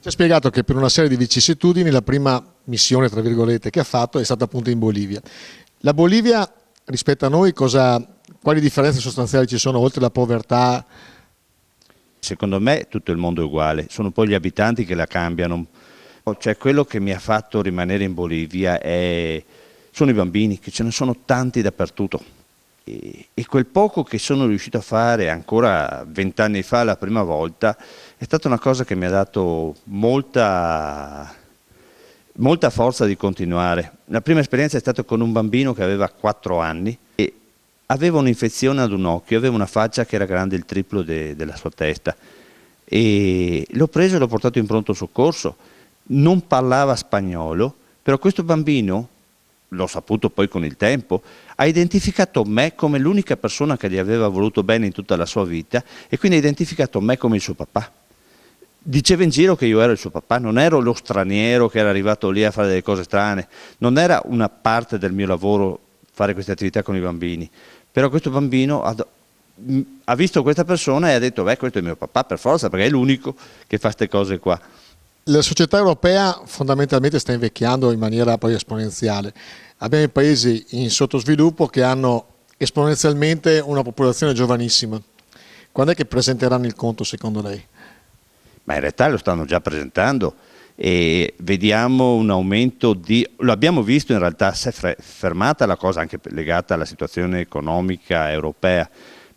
Ci ha spiegato che per una serie di vicissitudini la prima missione, tra virgolette, che ha fatto è stata appunto in Bolivia. La Bolivia rispetto a noi quali differenze sostanziali ci sono oltre la povertà? Secondo me tutto il mondo è uguale, sono poi gli abitanti che la cambiano. Cioè, quello che mi ha fatto rimanere in Bolivia sono i bambini, che ce ne sono tanti dappertutto. E quel poco che sono riuscito a fare ancora 20 anni fa, la prima volta, è stata una cosa che mi ha dato molta forza di continuare. La prima esperienza è stata con un bambino che aveva 4 anni e aveva un'infezione ad un occhio, aveva una faccia che era grande il triplo della sua testa. E l'ho preso e l'ho portato in pronto soccorso. Non parlava spagnolo, però questo bambino, l'ho saputo poi con il tempo, ha identificato me come l'unica persona che gli aveva voluto bene in tutta la sua vita e quindi ha identificato me come il suo papà. Diceva in giro che io ero il suo papà, non ero lo straniero che era arrivato lì a fare delle cose strane, non era una parte del mio lavoro fare queste attività con i bambini, però questo bambino ha visto questa persona e ha detto, beh, questo è mio papà per forza, perché è l'unico che fa queste cose qua. La società europea fondamentalmente sta invecchiando in maniera poi esponenziale. Abbiamo i paesi in sottosviluppo che hanno esponenzialmente una popolazione giovanissima. Quando è che presenteranno il conto secondo lei? Ma in realtà lo stanno già presentando e vediamo un aumento lo abbiamo visto in realtà, si è fermata la cosa anche legata alla situazione economica europea,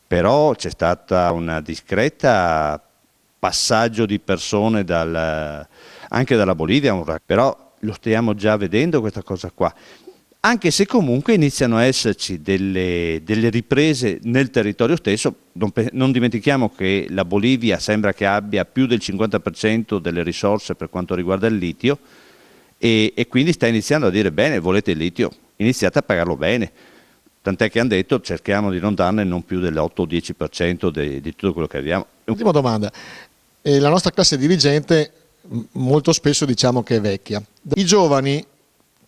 però c'è stata una discreta passaggio di persone anche dalla Bolivia, però lo stiamo già vedendo questa cosa qua. Anche se comunque iniziano a esserci delle riprese nel territorio stesso, non dimentichiamo che la Bolivia sembra che abbia più del 50% delle risorse per quanto riguarda il litio e quindi sta iniziando a dire bene, volete il litio, iniziate a pagarlo bene, tant'è che hanno detto cerchiamo di non darne non più dell'8 o 10% di tutto quello che abbiamo. Ultima domanda, la nostra classe dirigente molto spesso diciamo che è vecchia. I giovani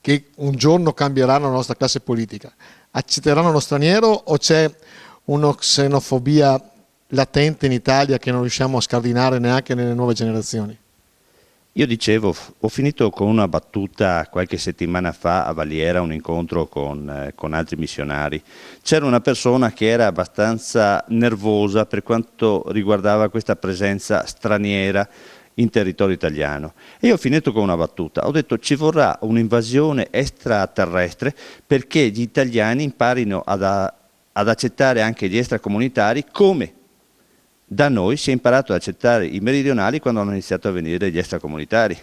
che un giorno cambieranno la nostra classe politica, accetteranno lo straniero o c'è una xenofobia latente in Italia che non riusciamo a scardinare neanche nelle nuove generazioni? Io dicevo, ho finito con una battuta qualche settimana fa a Valiera, un incontro con altri missionari. C'era una persona che era abbastanza nervosa per quanto riguardava questa presenza straniera in territorio italiano. E io ho finito con una battuta, ho detto ci vorrà un'invasione extraterrestre perché gli italiani imparino ad accettare anche gli extracomunitari come da noi si è imparato ad accettare i meridionali quando hanno iniziato a venire gli extracomunitari.